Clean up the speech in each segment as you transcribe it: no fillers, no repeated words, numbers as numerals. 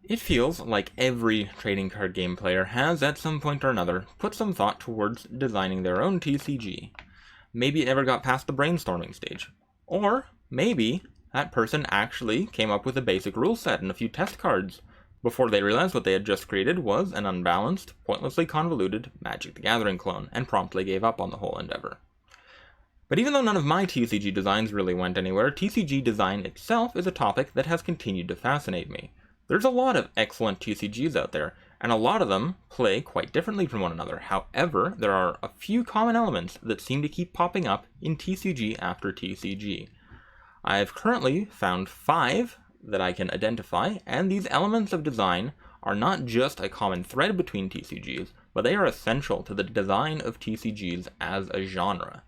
It feels like every trading card game player has, at some point or another, put some thought towards designing their own TCG. Maybe it never got past the brainstorming stage. Or maybe that person actually came up with a basic rule set and a few test cards before they realized what they had just created was an unbalanced, pointlessly convoluted Magic the Gathering clone, and promptly gave up on the whole endeavor. But even though none of my TCG designs really went anywhere, TCG design itself is a topic that has continued to fascinate me. There's a lot of excellent TCGs out there, and a lot of them play quite differently from one another. However, there are a few common elements that seem to keep popping up in TCG after TCG. I've currently found 5 that I can identify, and these elements of design are not just a common thread between TCGs, but they are essential to the design of TCGs as a genre.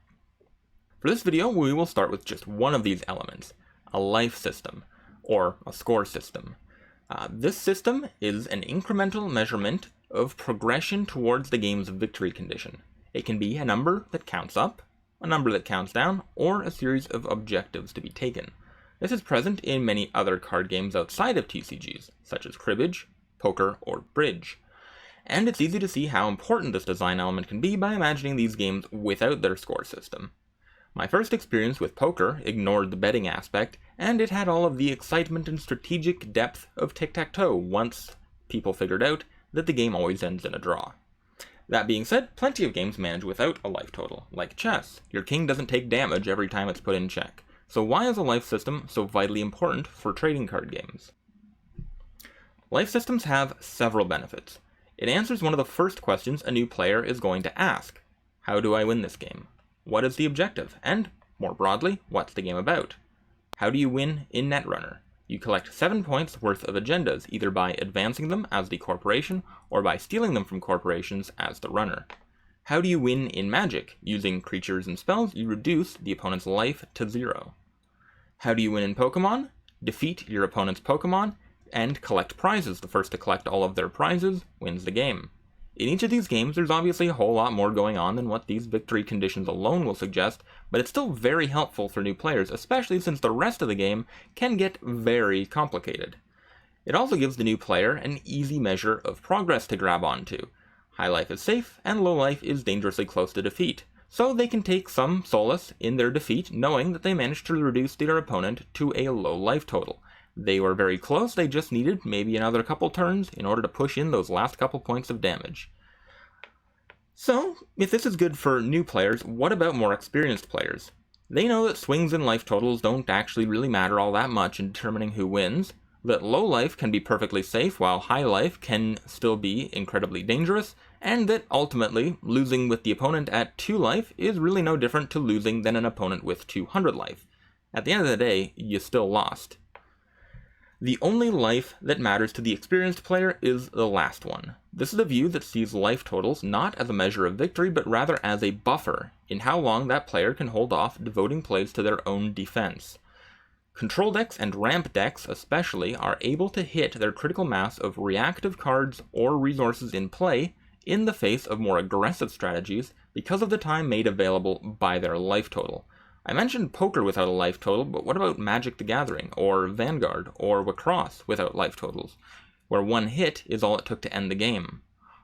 For this video, we will start with just one of these elements, a life system, or a score system. This system is an incremental measurement of progression towards the game's victory condition. It can be a number that counts up, a number that counts down, or a series of objectives to be taken. This is present in many other card games outside of TCGs, such as cribbage, poker, or bridge. And it's easy to see how important this design element can be by imagining these games without their score system. My first experience with poker ignored the betting aspect, and it had all of the excitement and strategic depth of tic-tac-toe once people figured out that the game always ends in a draw. That being said, plenty of games manage without a life total, like chess. Your king doesn't take damage every time it's put in check. So why is a life system so vitally important for trading card games? Life systems have several benefits. It answers one of the first questions a new player is going to ask. How do I win this game? What is the objective? And, more broadly, what's the game about? How do you win in Netrunner? You collect 7 points worth of agendas, either by advancing them as the corporation, or by stealing them from corporations as the runner. How do you win in Magic? Using creatures and spells, you reduce the opponent's life to 0. How do you win in Pokemon? Defeat your opponent's Pokemon, and collect prizes. The first to collect all of their prizes wins the game. In each of these games, there's obviously a whole lot more going on than what these victory conditions alone will suggest, but it's still very helpful for new players, especially since the rest of the game can get very complicated. It also gives the new player an easy measure of progress to grab onto. High life is safe, and low life is dangerously close to defeat, so they can take some solace in their defeat, knowing that they managed to reduce their opponent to a low life total. They were very close, they just needed maybe another couple turns in order to push in those last couple points of damage. So, if this is good for new players, what about more experienced players? They know that swings in life totals don't actually really matter all that much in determining who wins, that low life can be perfectly safe while high life can still be incredibly dangerous, and that ultimately, losing with the opponent at 2 life is really no different to losing than an opponent with 200 life. At the end of the day, you still lost. The only life that matters to the experienced player is the last one. This is a view that sees life totals not as a measure of victory, but rather as a buffer in how long that player can hold off devoting plays to their own defense. Control decks and ramp decks especially are able to hit their critical mass of reactive cards or resources in play in the face of more aggressive strategies because of the time made available by their life total. I mentioned poker without a life total, but what about Magic the Gathering, or Vanguard, or Lacrosse without life totals, where one hit is all it took to end the game?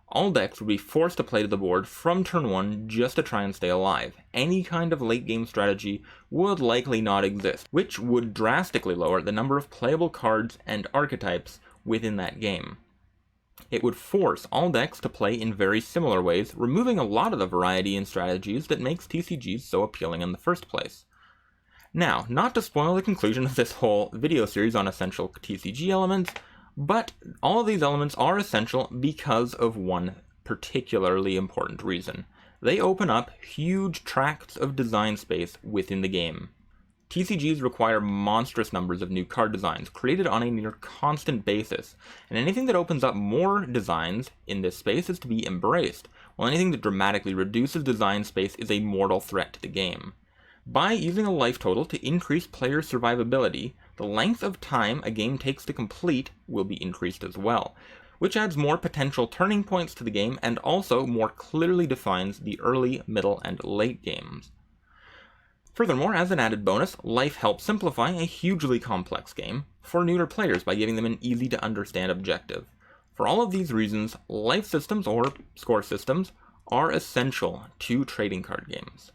All decks would be forced to play to the board from turn 1 just to try and stay alive. Any kind of late game strategy would likely not exist, which would drastically lower the number of playable cards and archetypes within that game. It would force all decks to play in very similar ways, removing a lot of the variety in strategies that makes TCGs so appealing in the first place. Now, not to spoil the conclusion of this whole video series on essential TCG elements, but all of these elements are essential because of one particularly important reason. They open up huge tracts of design space within the game. TCGs require monstrous numbers of new card designs, created on a near constant basis, and anything that opens up more designs in this space is to be embraced, while anything that dramatically reduces design space is a mortal threat to the game. By using a life total to increase player survivability, the length of time a game takes to complete will be increased as well, which adds more potential turning points to the game and also more clearly defines the early, middle, and late games. Furthermore, as an added bonus, life helps simplify a hugely complex game. for newer players by giving them an easy to understand objective. For all of these reasons, life systems or score systems are essential to trading card games.